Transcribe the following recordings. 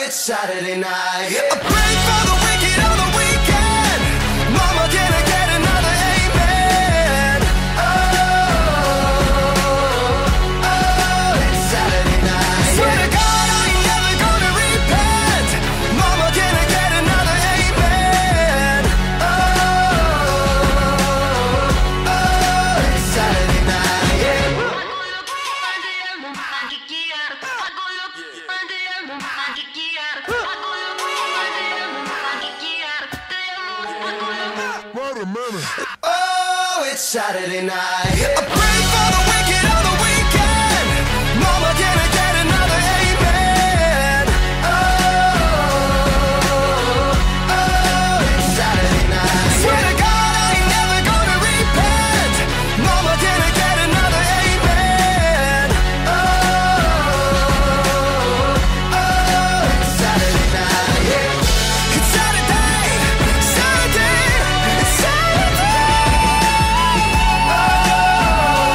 it's Saturday night. I pray for the wicked on the weekend. Mama, can I get another amen? Oh, it's Saturday night. Swear to God, I ain't never gonna repent. Mama, can I get another amen? Oh, it's Saturday night. Yeah. Oh, it's Saturday night. I pray for the wicked on the weekend. Mama, can I get another amen? Oh, it's Saturday night. Swear to God, I ain't never gonna repent. Mama, can I get another amen? Oh, it's Saturday night. Yeah. It's Saturday, Saturday, it's Saturday. Oh,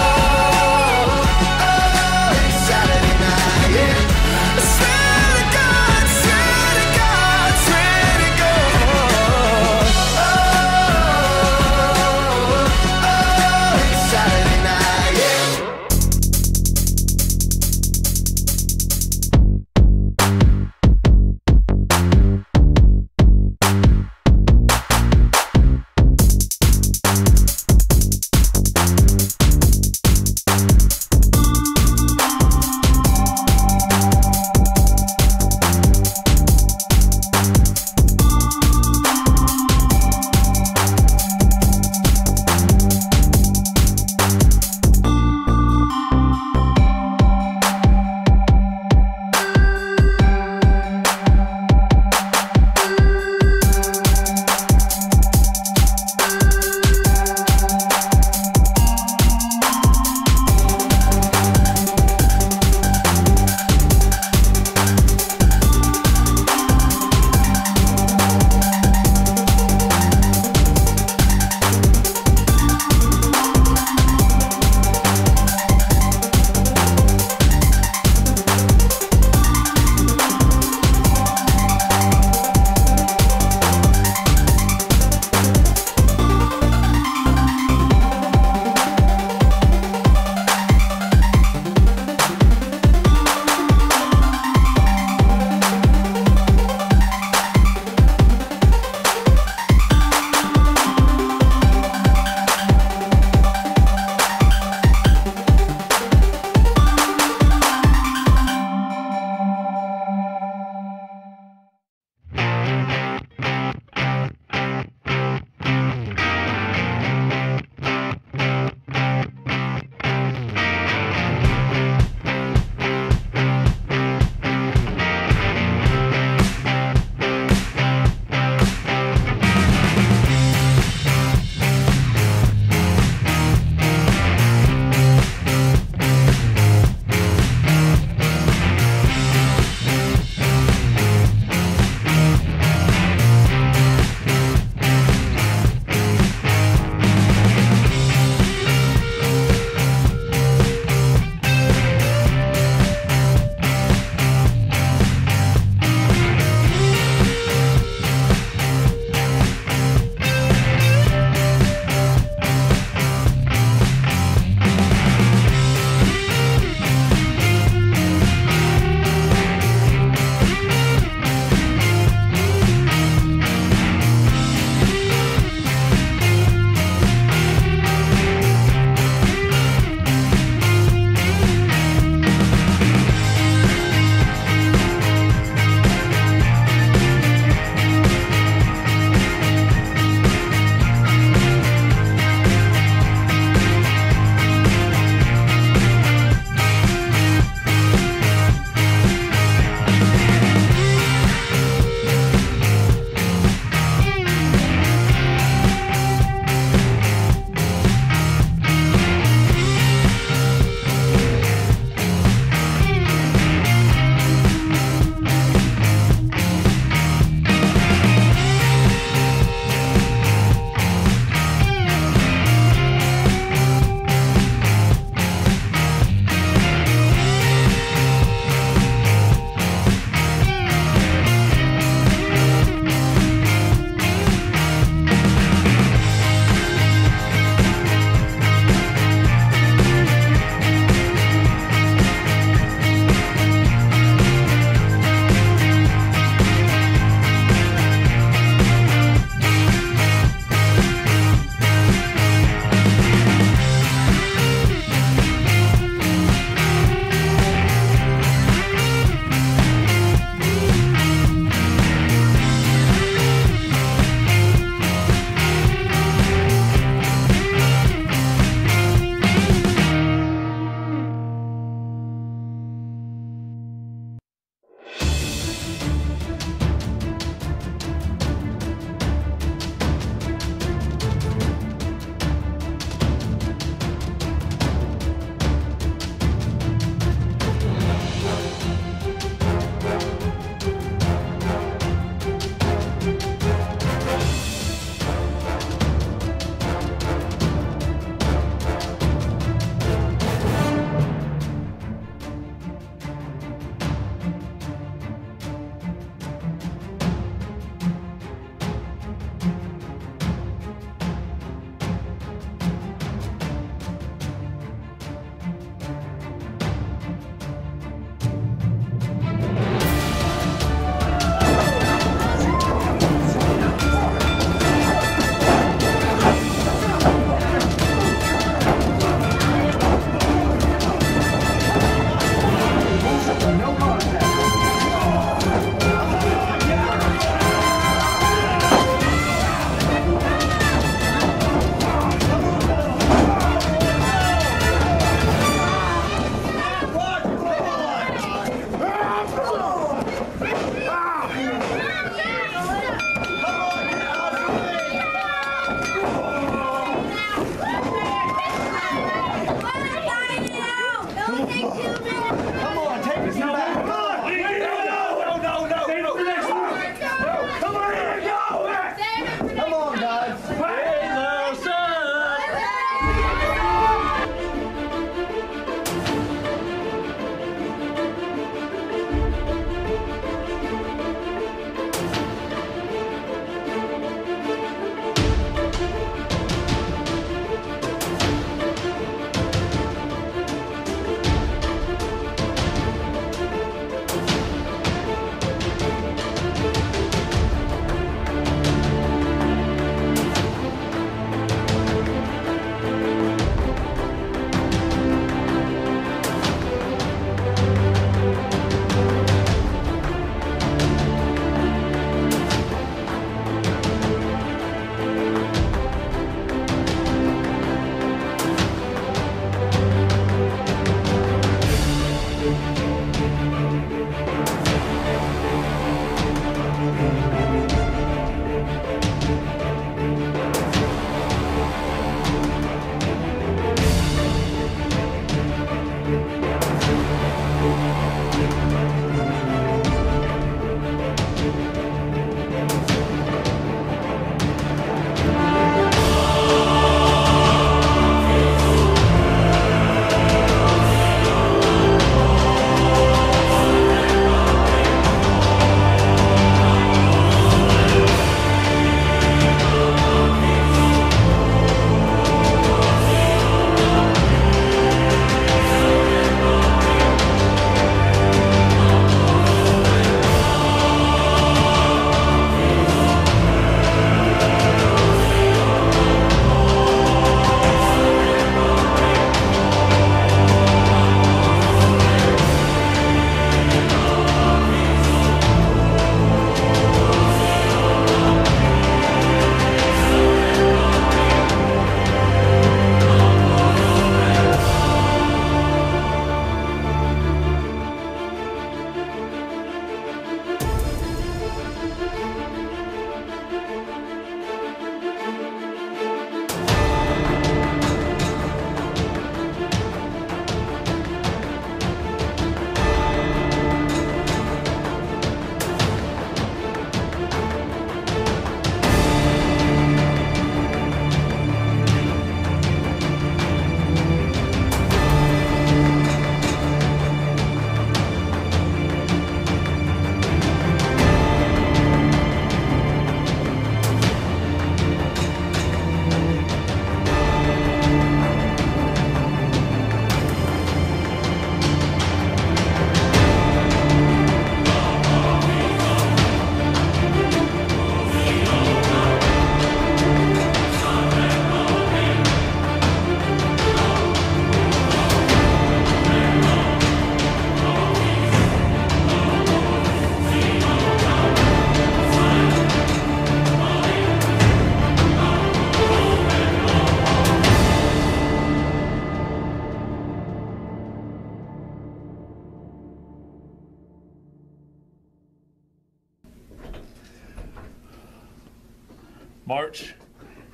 March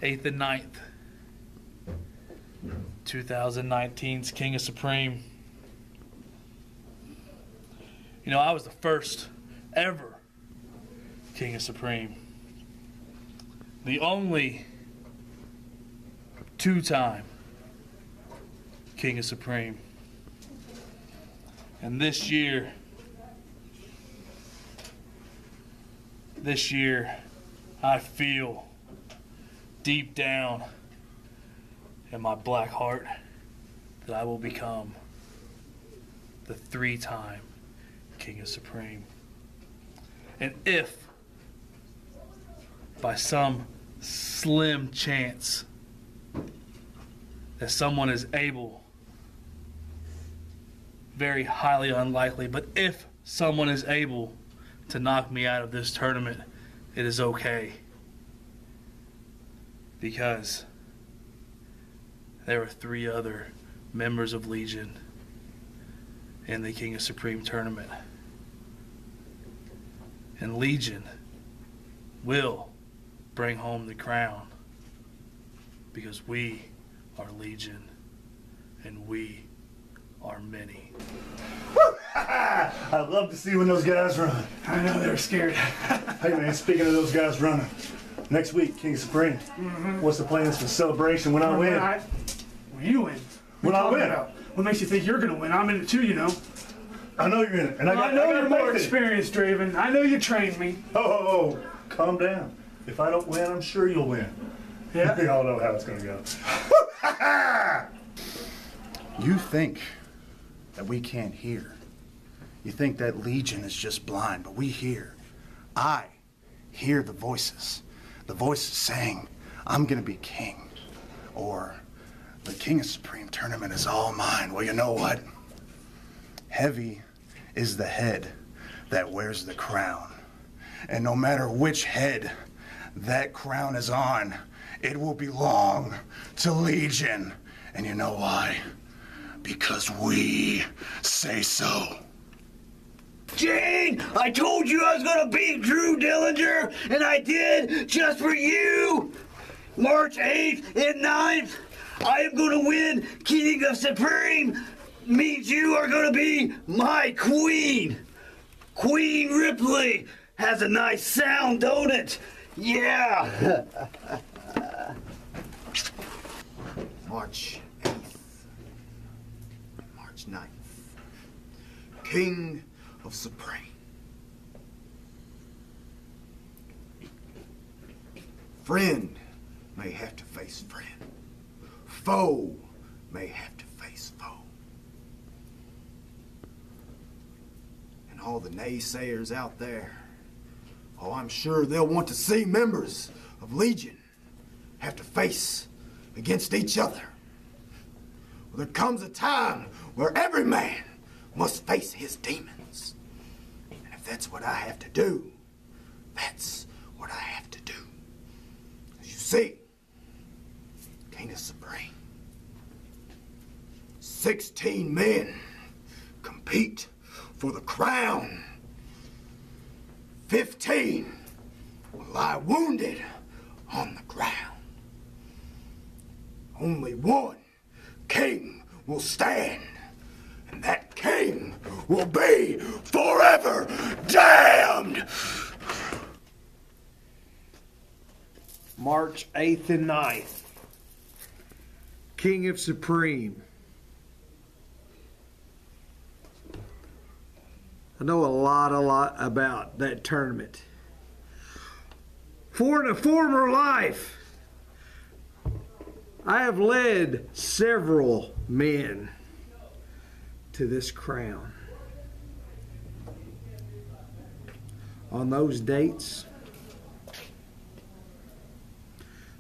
8th and 9th, 2019's King of Supreme. You know, I was the first ever King of Supreme. The only two-time King of Supreme. And this year, I feel deep down in my black heart that I will become the three-time King of Supreme. And if by some slim chance that someone is able, very highly unlikely, but if someone is able to knock me out of this tournament, it is okay. Because there are three other members of Legion in the King of Supreme tournament. And Legion will bring home the crown because we are Legion and we are many. I love to see when those guys run. I know they're scared. Hey man, speaking of those guys running, next week, King of Supreme. What's the plans for celebration when I win? When you win. When I win. What makes you think you're going to win? I'm in it too, you know. I know you're in it. And I know you're more experienced, Draven. I know you trained me. Oh, calm down. If I don't win, I'm sure you'll win. Yeah? We all know how it's going to go. You think that we can't hear. You think that Legion is just blind, but we hear. I hear the voices. The voices saying, I'm going to be king. Or, the King of Supreme tournament is all mine. Well, you know what? Heavy is the head that wears the crown. And no matter which head that crown is on, it will belong to Legion. And you know why? Because we say so. Jane, I told you I was gonna beat Drew Dillinger, and I did, just for you. March 8th and 9th, I am gonna win King of Supreme. Means you are gonna be my queen. Queen Ripley has a nice sound, don't it? Yeah. March 8th, March 9th, King of Supreme. Friend may have to face friend. Foe may have to face foe. And all the naysayers out there, oh, I'm sure they'll want to see members of Legion have to face against each other. Well, there comes a time where every man must face his demons. And if that's what I have to do, that's what I have to do. As you see, King of Supreme, 16 men compete for the crown. 15 will lie wounded on the ground. Only one king will stand, and that king will be forever damned! March 8th and 9th, King of Supreme. I know a lot about that tournament. For in a former life, I have led several men to this crown. On those dates,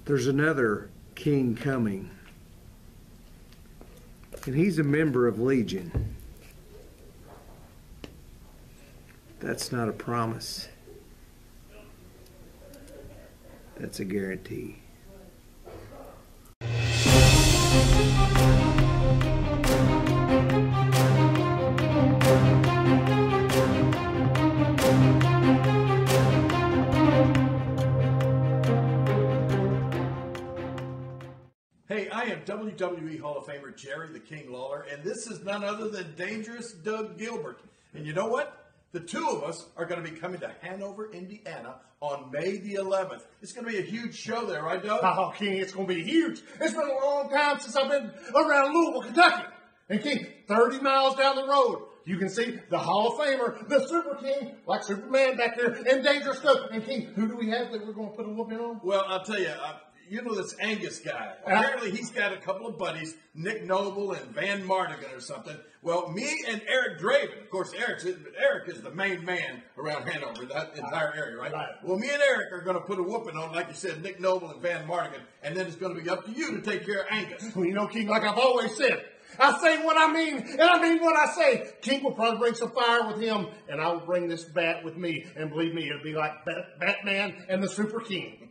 there's another king coming, and he's a member of Legion. That's not a promise. That's a guarantee. am WWE Hall of Famer Jerry the King Lawler, and this is none other than Dangerous Doug Gilbert. And you know what? The two of us are going to be coming to Hanover, Indiana on May the 11th. It's going to be a huge show there, right, Doug? Oh, King, it's going to be huge. It's been a long time since I've been around Louisville, Kentucky. And King, 30 miles down the road, you can see the Hall of Famer, the Super King, like Superman back there, and Dangerous Doug. And King, who do we have that we're going to put a whooping on? Well, I'll tell you, you know this Angus guy. Apparently he's got a couple of buddies, Nick Noble and Van Mardigan or something. Well, me and Eric Draven, of course, Eric is the main man around Hanover, that entire area, right? Well, me and Eric are going to put a whooping on, like you said, Nick Noble and Van Mardigan, and then it's going to be up to you to take care of Angus. Well, you know, King, like I've always said, I say what I mean, and I mean what I say. King will probably bring some fire with him, and I will bring this bat with me. And believe me, it'll be like Batman and the Super King.